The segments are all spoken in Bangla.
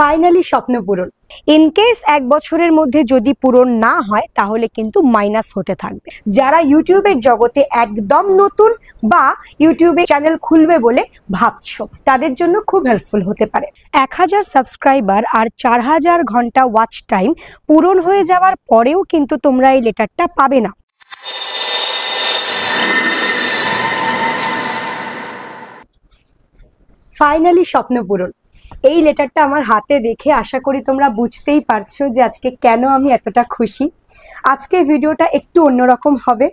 ফাইনালি স্বপ্ন পূরণ। ইন কেস এক বছরের মধ্যে যদি পূরণ না হয় তাহলে কিন্তু মাইনাস হতে থাকবে। যারা ইউটিউবের জগতে একদম নতুন বা ইউটিউবে চ্যানেল খুলবে বলে ভাবছো তাদের জন্য খুব হেল্পফুল হতে পারে। 1000 সাবস্ক্রাইবার আর 4000 ঘন্টা ওয়াচ টাইম পূরণ হয়ে যাওয়ার পরেও কিন্তু তোমরা এই লেটারটা পাবে না। ফাইনালি স্বপ্ন পূরণ। এই লেটারটা আমার হাতে দেখে আশা করি তোমরা বুঝতেই পারছো যে আজকে কেন আমি এতটা খুশি। আজকে ভিডিওটা একটু অন্যরকম হবে।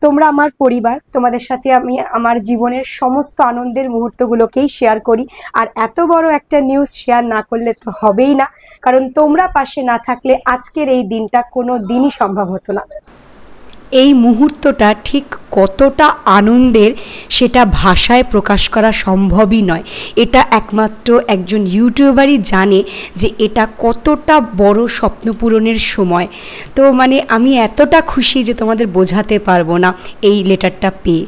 তোমরা আমার পরিবার, তোমাদের সাথে আমি আমার জীবনের সমস্ত আনন্দের মুহূর্তগুলোকেই শেয়ার করি। আর এত বড় একটা নিউজ শেয়ার না করলে তো হবেই না, কারণ তোমরা পাশে না থাকলে আজকের এই দিনটা কোনো দিনই সম্ভব হতো না। এই মুহূর্তটা ঠিক কতটা আনন্দের সেটা ভাষায় প্রকাশ করা সম্ভবই নয়। এটা একমাত্র একজন ইউটিউবারই জানে যে এটা কতটা বড় স্বপ্ন পূরণের সময়। তো আমি এতটা খুশি যে তোমাদের বোঝাতে পারবো না এই লেটারটা পেয়ে।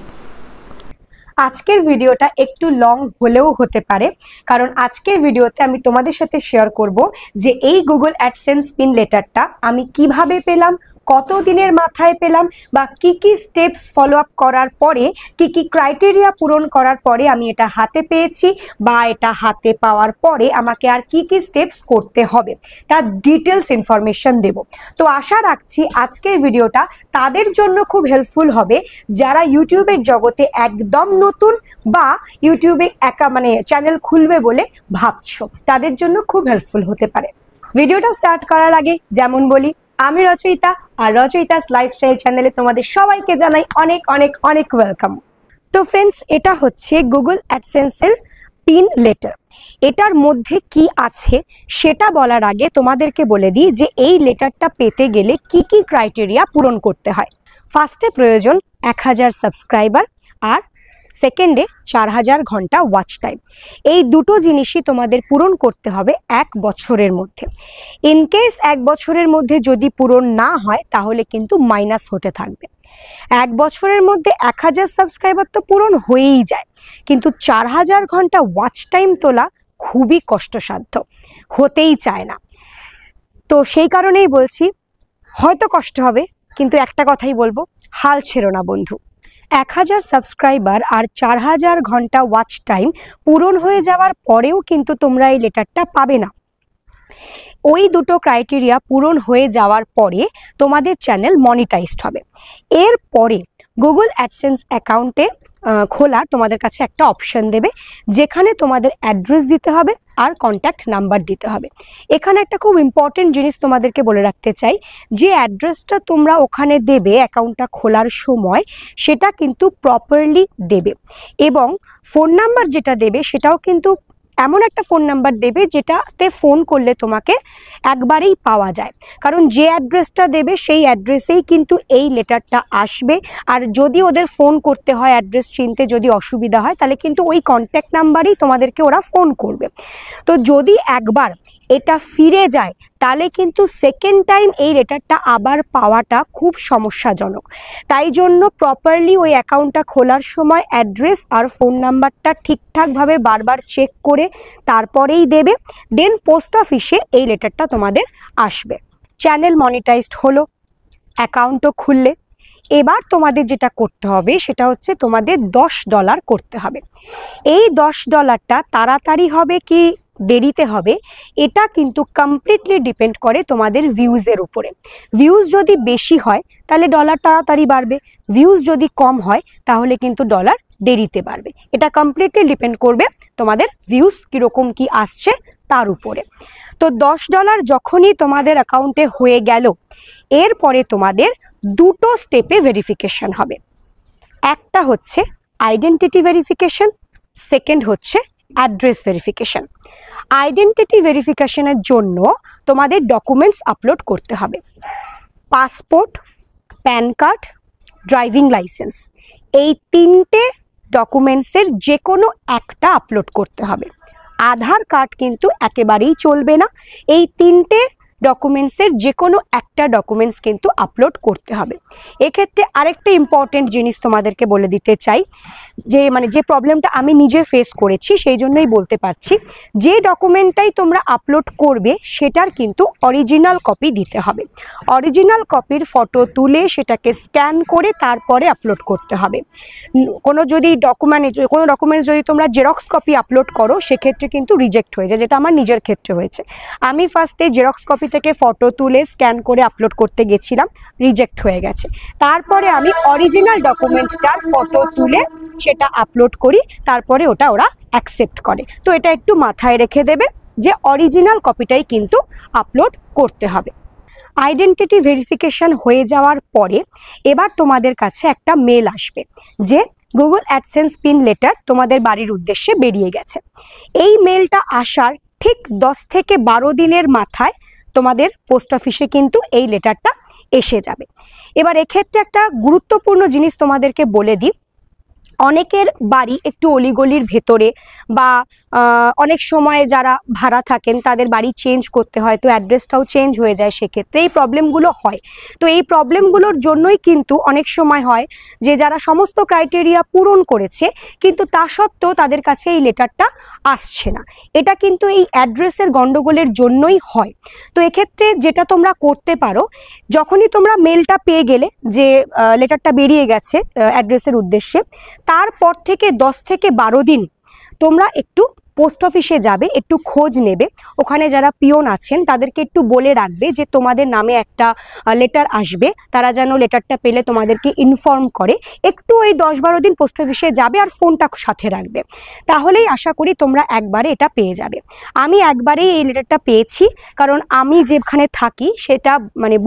আজকের ভিডিওটা একটু লং হলেও হতে পারে, কারণ আজকের ভিডিওতে আমি তোমাদের সাথে শেয়ার করব যে এই গুগল অ্যাডসেন্স পিন লেটারটা আমি কিভাবে পেলাম, কত দিনের মাথায় পেলাম, বা কি কি স্টেপস ফলো আপ করার পরে, কি কি ক্রাইটেরিয়া পূরণ করার পরে আমি এটা হাতে পেয়েছি, বা এটা হাতে পাওয়ার পরে আমাকে আর কি কি স্টেপস করতে হবে তার ডিটেলস ইনফরমেশন দেব। তো আশা রাখছি আজকের ভিডিওটা তাদের জন্য খুব হেল্পফুল হবে যারা ইউটিউবের জগতে একদম নতুন বা ইউটিউবে চ্যানেল খুলবে বলে ভাবছো তাদের জন্য খুব হেল্পফুল হতে পারে। ভিডিওটা স্টার্ট করার আগে যেমন বলি, আমি রচয়িতা, আর রচয়িতাস লাইফস্টাইল চ্যানেলে তোমাদের সবাইকে জানাই অনেক অনেক অনেক ওয়েলকাম। তো ফ্রেন্ডস, এটা হচ্ছে গুগল অ্যাডসেন্সের পিন লেটার। এটার মধ্যে কি আছে সেটা বলার আগে তোমাদেরকে বলে দিই যে এই লেটারটা পেতে গেলে কি কি ক্রাইটেরিয়া পূরণ করতে হয়। ফার্স্টে প্রয়োজন 1000 সাবস্ক্রাইবার, আর সেকেন্ডে 4000 ঘন্টা ওয়াচ টাইম। এই দুটো জিনিসই তোমাদের পূরণ করতে হবে এক বছরের মধ্যে। ইনকেস এক বছরের মধ্যে যদি পূরণ না হয় তাহলে কিন্তু মাইনাস হতে থাকবে। এক বছরের মধ্যে 1000 সাবস্ক্রাইবার তো পূরণ হয়েই যায়, কিন্তু 4000 ঘন্টা ওয়াচ টাইম তোলা খুবই কষ্টসাধ্য, হতেই চায় না। তো সেই কারণেই বলছি, হয়তো কষ্ট হবে, কিন্তু একটা কথাই বলবো, হাল ছেড়ো না বন্ধু। 1000 সাবস্ক্রাইবার আর 4000 ঘন্টা ওয়াচ টাইম পূরণ হয়ে যাওয়ার পরেও কিন্তু তোমরা এই লেটারটা পাবে না। ওই দুটো ক্রাইটেরিয়া পূরণ হয়ে যাওয়ার পরে তোমাদের চ্যানেল মনিটাইজড হবে। এরপরে গুগল অ্যাডসেন্স অ্যাকাউন্টে খোলার তোমাদের কাছে একটা অপশন দেবে, যেখানে তোমাদের অ্যাড্রেস দিতে হবে আর কন্ট্যাক্ট নাম্বার দিতে হবে। এখানে একটা খুব ইম্পর্টেন্ট জিনিস তোমাদেরকে বলে রাখতে চাই, যে অ্যাড্রেসটা তোমরা ওখানে দেবে অ্যাকাউন্টটা খোলার সময় সেটা কিন্তু প্রপারলি দেবে, এবং ফোন নাম্বার যেটা দেবে সেটাও কিন্তু এমন একটা ফোন নাম্বার দেবে যেটাতে ফোন করলে তোমাকে একবারেই পাওয়া যায়। কারণ যে অ্যাড্রেসটা দেবে সেই অ্যাড্রেসেই কিন্তু এই লেটারটা আসবে, আর যদি ওদের ফোন করতে হয় অ্যাড্রেস চিনতে যদি অসুবিধা হয় তাহলে কিন্তু ওই কন্ট্যাক্ট নাম্বারেই তোমাদেরকে ওরা ফোন করবে। তো যদি একবার এটা ফিরে যায় তাহলে কিন্তু সেকেন্ড টাইম এই লেটারটা আবার পাওয়াটা খুব সমস্যাজনক। তাই জন্য প্রপারলি ওই অ্যাকাউন্টটা খোলার সময় অ্যাড্রেস আর ফোন নাম্বারটা ঠিকঠাকভাবে বারবার চেক করে তারপরেই দেবে। দেন পোস্ট অফিসে এই লেটারটা তোমাদের আসবে। চ্যানেল মনিটাইজড হলো, অ্যাকাউন্টও খুললে, এবার তোমাদের যেটা করতে হবে সেটা হচ্ছে তোমাদের $10 করতে হবে। এই $10টা তাড়াতাড়ি হবে কি দেরিতে হবে এটা কিন্তু কমপ্লিটলি ডিপেন্ড করে তোমাদের ভিউজের উপরে। ভিউজ যদি বেশি হয় তাহলে ডলার তাড়াতাড়ি বাড়বে, ভিউজ যদি কম হয় তাহলে কিন্তু ডলার দেরিতে বাড়বে। এটা কমপ্লিটলি ডিপেন্ড করবে তোমাদের ভিউজ কীরকম কি আসছে তার উপরে। তো $10 যখনই তোমাদের অ্যাকাউন্টে হয়ে গেল, এরপরে তোমাদের দুটো স্টেপে ভেরিফিকেশন হবে। একটা হচ্ছে আইডেন্টিটি ভেরিফিকেশন, সেকেন্ড হচ্ছে অ্যাড্রেস ভেরিফিকেশন। আইডেন্টিটি ভেরিফিকেশনের জন্য তোমাদের ডকুমেন্টস আপলোড করতে হবে। Passport, pan card, driving licence, এই তিনটে ডকুমেন্টসের যে কোনো একটা আপলোড করতে হবে। আধার কার্ড কিন্তু একেবারেই চলবে না। এই তিনটে ডকুমেন্টসের যে কোনো একটা ডকুমেন্টস কিন্তু আপলোড করতে হবে। এক্ষেত্রে আরেকটা ইম্পর্টেন্ট জিনিস তোমাদেরকে বলে দিতে চাই, যে প্রবলেমটা আমি নিজে ফেস করেছি সেই জন্যই বলতে পারছি, যে ডকুমেন্টটাই তোমরা আপলোড করবে সেটার কিন্তু অরিজিনাল কপি দিতে হবে। অরিজিনাল কপির ফটো তুলে সেটাকে স্ক্যান করে তারপরে আপলোড করতে হবে। কোনো ডকুমেন্টস যদি তোমরা জেরক্স কপি আপলোড করো সেক্ষেত্রে কিন্তু রিজেক্ট হয়ে যায়, যেটা আমার নিজের ক্ষেত্রে হয়েছে। আমি ফার্স্টে জেরক্স কপি থেকে ফটো তুলে স্ক্যান করে আপলোড করতে গেছিলাম, রিজেক্ট হয়ে গেছে। তারপরে আমি অরিজিনাল ডকুমেন্টসটার ফটো তুলে সেটা আপলোড করি, তারপরে ওরা অ্যাকসেপ্ট করে। তো এটা একটু মাথায় রেখে দেবে যে অরিজিনাল কপিটাই কিন্তু আপলোড করতে হবে। আইডেন্টিটি ভেরিফিকেশন হয়ে যাওয়ার পরে এবার তোমাদের কাছে একটা মেল আসবে যে গুগল অ্যাডসেন্স পিন লেটার তোমাদের বাড়ির উদ্দেশ্যে বেরিয়ে গেছে। এই মেলটা আসার ঠিক 10 থেকে 12 দিনের মাথায় তোমাদের পোস্ট অফিসে কিন্তু এই লেটারটা এসে যাবে। এবার এক্ষেত্রে একটা গুরুত্বপূর্ণ জিনিস তোমাদেরকে বলে দিই, অনেকের বাড়ি একটু অলিগলির ভেতরে বা অনেক সময় যারা ভাড়া থাকেন তাদের বাড়ি চেঞ্জ করতে হয়, তো অ্যাড্রেসটাও চেঞ্জ হয়ে যায়, সেক্ষেত্রে এই প্রবলেমগুলো হয়। তো এই প্রবলেমগুলোর জন্যই কিন্তু অনেক সময় হয় যে যারা সমস্ত ক্রাইটেরিয়া পূরণ করেছে কিন্তু তা সত্ত্বেও তাদের কাছে এই লেটারটা আসছে না। এটা কিন্তু এই অ্যাড্রেসের গন্ডগোলের জন্যই হয়। তো এক্ষেত্রে যেটা তোমরা করতে পারো, যখনই তোমরা মেলটা পেয়ে গেলে যে লেটারটা বেরিয়ে গেছে অ্যাড্রেসের উদ্দেশ্যে, তারপর থেকে 10 থেকে 12 দিন তোমরা একটু পোস্ট অফিসে যাবে, একটু খোঁজ নেবে, ওখানে যারা পিয়ন আছেন তাদেরকে একটু বলে রাখবে যে তোমাদের নামে একটা লেটার আসবে, তারা যেন লেটারটা পেলে তোমাদেরকে ইনফর্ম করে। একটু ওই 10-12 দিন পোস্ট অফিসে যাবে আর ফোনটা সাথে রাখবে, তাহলেই আশা করি তোমরা একবারে এটা পেয়ে যাবে। আমি একবারেই এই লেটারটা পেয়েছি, কারণ আমি যেখানে থাকি সেটা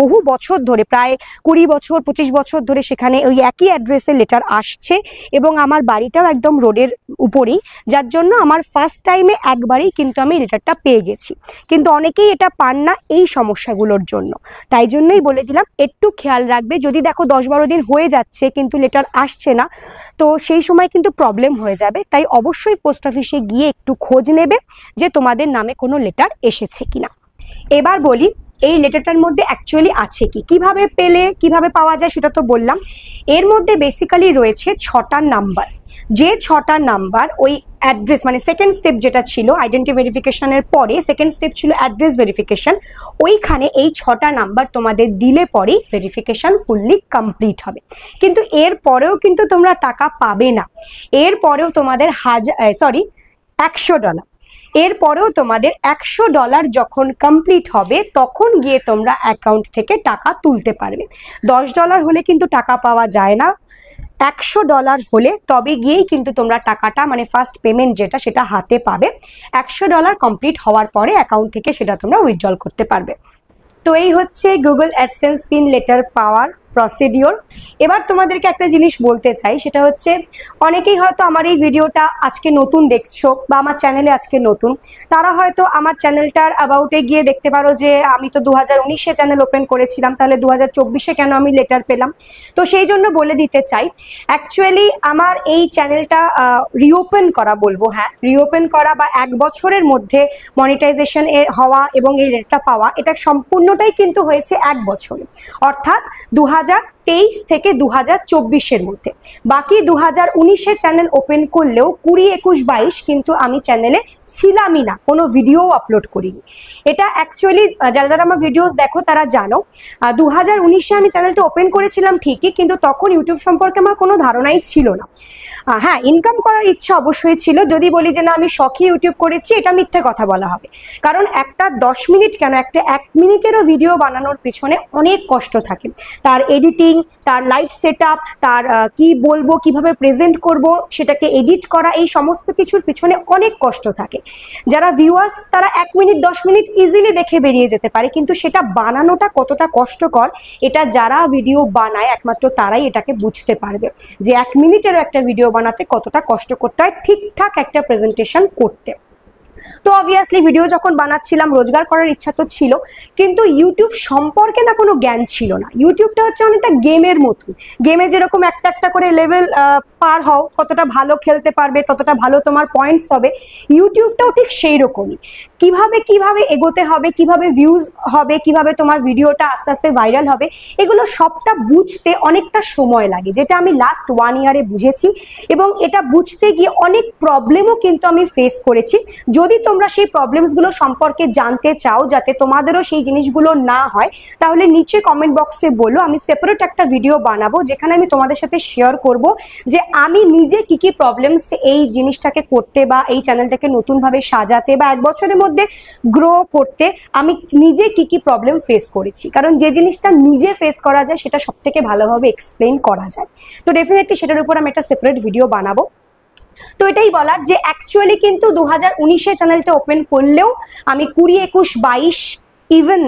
বহু বছর ধরে, প্রায় 20 বছর 25 বছর ধরে সেখানে ওই একই অ্যাড্রেসে লেটার আসছে এবং আমার বাড়িটাও একদম রোডের উপরেই, যার জন্য আমার ফার্স্ট টাইমে একবারেই কিন্তু আমি লেটারটা পেয়ে গেছি। কিন্তু অনেকেই এটা পান না এই সমস্যাগুলোর জন্য, তাই জন্যই বলে দিলাম একটু খেয়াল রাখবে। যদি দেখো 10-12 দিন হয়ে যাচ্ছে কিন্তু লেটার আসছে না, তো সেই সময় কিন্তু প্রবলেম হয়ে যাবে। তাই অবশ্যই পোস্ট অফিসে গিয়ে একটু খোঁজ নেবে যে তোমাদের নামে কোনো লেটার এসেছে কিনা। এবার বলি এই লেটারটার মধ্যে অ্যাকচুয়ালি আছে কি, কিভাবে পেলে, কিভাবে পাওয়া যায় সেটা তো বললাম। এর মধ্যে বেসিক্যালি রয়েছে 6টা নাম্বার, যে 6টা নাম্বার ওই অ্যাড্রেস সেকেন্ড স্টেপ যেটা ছিল আইডেন্টি ভেরিফিকেশনের পরে, সেকেন্ড স্টেপ ছিল অ্যাড্রেস ভেরিফিকেশন, ওইখানে এই 6টা নাম্বার তোমাদের দিলে পরেই ভেরিফিকেশন ফুললি কমপ্লিট হবে। কিন্তু এর পরেও কিন্তু তোমরা টাকা পাবে না, এর পরেও তোমাদের $100, এরপরেও তোমাদের $100 যখন কমপ্লিট হবে তখন গিয়ে তোমরা অ্যাকাউন্ট থেকে টাকা তুলতে পারবে। $10 হলে কিন্তু টাকা পাওয়া যায় না, $100 হলে তবে গিয়েই কিন্তু তোমরা টাকাটা ফার্স্ট পেমেন্ট যেটা সেটা হাতে পাবে। $100 কমপ্লিট হওয়ার পরে অ্যাকাউন্ট থেকে সেটা তোমরা উইথড্রল করতে পারবে। তো এই হচ্ছে গুগল অ্যাডসেন্স পিন লেটার পাওয়ার প্রসিডিওর। এবার তোমাদেরকে একটা জিনিস বলতে চাই, সেটা হচ্ছে অনেকেই হয়তো আমার এই ভিডিওটা আজকে নতুন দেখছো বা আমার চ্যানেলে আজকে নতুন, তারা হয়তো আমার চ্যানেলটার অ্যাবাউটে গিয়ে দেখতে পারো যে আমি তো 2019-এ চ্যানেল ওপেন করেছিলাম, তাহলে 2024-এ কেন আমি লেটার পেলাম। তো সেই জন্য বলে দিতে চাই, অ্যাকচুয়ালি আমার এই চ্যানেলটা রিওপেন করা বলবো, হ্যাঁ রিওপেন করা বা 1 বছরের মধ্যে মনিটাইজেশন হওয়া এবং এই রেটটা পাওয়া, এটা সম্পূর্ণটাই কিন্তু হয়েছে 1 বছরে, অর্থাৎ 2023 থেকে 2024-এর মধ্যে। বাকি 2019-এ চ্যানেল ওপেন করলেও 20, 21, 22 কিন্তু আমি চ্যানেলে ছিলামই না, কোনো ভিডিও আপলোড করিনি। এটা অ্যাকচুয়ালি যারা যারা আমার ভিডিওস দেখো তারা জানো, 2019-এ আমি চ্যানেলটা ওপেন করেছিলাম ঠিকই, কিন্তু তখন ইউটিউব সম্পর্কে আমার কোনো ধারণাই ছিল না। হ্যাঁ, ইনকাম করার ইচ্ছা অবশ্যই ছিল, যদি বলি যে না আমি শখে ইউটিউব করেছি এটা মিথ্যে কথা বলা হবে, কারণ একটা 10 মিনিট কেন, একটা 1 মিনিটেরও ভিডিও বানানোর পিছনে অনেক কষ্ট থাকে। তার এডিটিং, তার লাইট সেট আপ, তার কি বলবো, কিভাবে প্রেজেন্ট করব, সেটাকে এডিট করা, এই সমস্ত কিছুর পিছনে অনেক কষ্ট থাকে। যারা ভিউয়ার্স তারা 1 মিনিট 10 মিনিট ইজিলি দেখে বেরিয়ে যেতে পারে, কিন্তু সেটা বানানোটা কতটা কষ্টকর এটা যারা ভিডিও বানায় একমাত্র তারাই এটাকে বুঝতে পারবে, যে 1 মিনিটেরও একটা ভিডিও বানাতে কতটা কষ্ট করতে হয় ঠিকঠাক একটা প্রেজেন্টেশন করতে। তো অবভিয়াসলি ভিডিও যখন বানাচ্ছিলাম রোজগার করার ইচ্ছা তো ছিল, কিন্তু ইউটিউব সম্পর্কে না কোনো জ্ঞান ছিল না। ইউটিউবটা হচ্ছে অনেকটা গেমের মতো, গেমে যেরকম একটা একটা করে লেভেল পার হও, কতটা ভালো খেলতে পারবে ততটা ভালো তোমার পয়েন্টস হবে, ইউটিউবটাও ঠিক সেই রকমই। কিভাবে এগোতে হবে, কিভাবে ভিউজ হবে, কিভাবে তোমার ভিডিওটা আস্তে আস্তে ভাইরাল হবে, এগুলো সবটা বুঝতে অনেকটা সময় লাগে, যেটা আমি লাস্ট 1 ইয়ারে বুঝেছি। এবং এটা বুঝতে গিয়ে অনেক প্রবলেমও কিন্তু আমি ফেস করেছি। যদি তোমরা সেই প্রবলেমসগুলো সম্পর্কে জানতে চাও, যাতে তোমাদেরও সেই জিনিসগুলো না হয়, তাহলে নিচে কমেন্ট বক্সে বলো, আমি সেপারেট একটা ভিডিও বানাবো যেখানে আমি তোমাদের সাথে শেয়ার করব যে আমি নিজে কি কি প্রবলেমস এই জিনিসটাকে করতে বা এই চ্যানেলটাকে নতুনভাবে সাজাতে বা 1 বছরের মধ্যে গ্রো করতে আমি নিজে কি কি প্রবলেম ফেস করেছি। কারণ যে জিনিসটা নিজে ফেস করা যায় সেটা সব থেকে ভালোভাবে এক্সপ্লেইন করা যায়। তো ডেফিনেটলি সেটার উপর আমি একটা সেপারেট ভিডিও বানাবো। তো এটাই বলার যে অ্যাকচুয়ালি কিন্তু 2019-এ চ্যানেলটা ওপেন করলেও আমি 20, 21, 22 ইভেন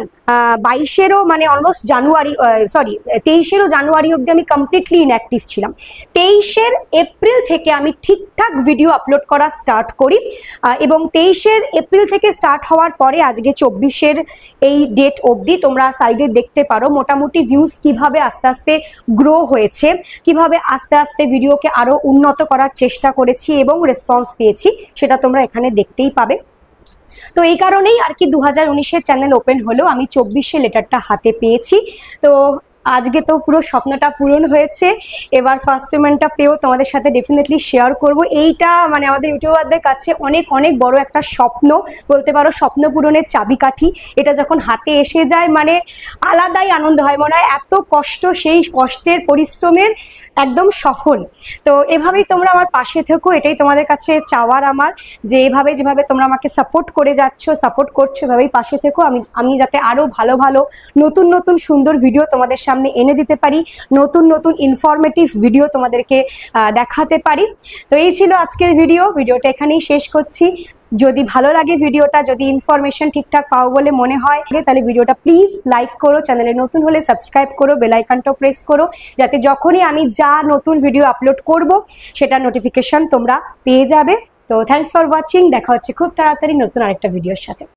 22-এরও মানে অলমোস্ট জানুয়ারি, সরি 23-এরও জানুয়ারি অব্দি আমি কমপ্লিটলি ইনঅ্যাক্টিভ ছিলাম। 23-এর এপ্রিল থেকে আমি ঠিকঠাক ভিডিও আপলোড করা স্টার্ট করি এবং 23-এর এপ্রিল থেকে স্টার্ট হওয়ার পরে আজকে 24-এর এই ডেট অবধি তোমরা সাইডে দেখতে পারো মোটামুটি ভিউজ কিভাবে আস্তে আস্তে গ্রো হয়েছে, কিভাবে আস্তে আস্তে ভিডিওকে আরো উন্নত করার চেষ্টা করেছি এবং রেসপন্স পেয়েছি, সেটা তোমরা এখানে দেখতেই পাবে। তো এই কারণেই আর কি 2019-এর চ্যানেল ওপেন হলো, আমি 24-এ লেটারটা হাতে পেয়েছি। তো আজকে তো পুরো স্বপ্নটা পূরণ হয়েছে। এবার ফার্স্ট পেমেন্টটা পেয়েও তোমাদের সাথে ডেফিনেটলি শেয়ার করব। এইটা মানে আমাদের ইউটিউবারদের কাছে অনেক অনেক বড় একটা স্বপ্ন বলতে পারো, স্বপ্ন পূরণের চাবিকাঠি। এটা যখন হাতে এসে যায় মানে আলাদাই আনন্দ হয়, মনে হয় এত কষ্ট, সেই কষ্টের পরিশ্রমের একদম সফল। তো এভাবেই তোমরা আমার পাশে থেকো, এটাই তোমাদের কাছে চাওয়ার আমার, যে এভাবে যেভাবে তোমরা আমাকে সাপোর্ট করে যাচ্ছ, সাপোর্ট করছো, এভাবেই পাশে থেকো। আমি যাতে আরো ভালো ভালো নতুন নতুন সুন্দর ভিডিও তোমাদের সামনে এনে দিতে পারি, নতুন নতুন ইনফরমেটিভ ভিডিও তোমাদেরকে দেখাতে পারি। তো এই ছিল আজকের ভিডিওটা এখানেই শেষ করছি। যদি ভালো লাগে ভিডিওটা, যদি ইনফরমেশন ঠিকঠাক পাও বলে মনে হয়, তাহলে ভিডিওটা প্লিজ লাইক করো, চ্যানেলে নতুন হলে সাবস্ক্রাইব করো, বেল আইকনটাও প্রেস করো, যাতে যখনই আমি যা নতুন ভিডিও আপলোড করব সেটা নোটিফিকেশন তোমরা পেয়ে যাবে। তো থ্যাঙ্কস ফর ওয়াচিং, দেখা হচ্ছে খুব তাড়াতাড়ি নতুন আরেকটা ভিডিওর সাথে।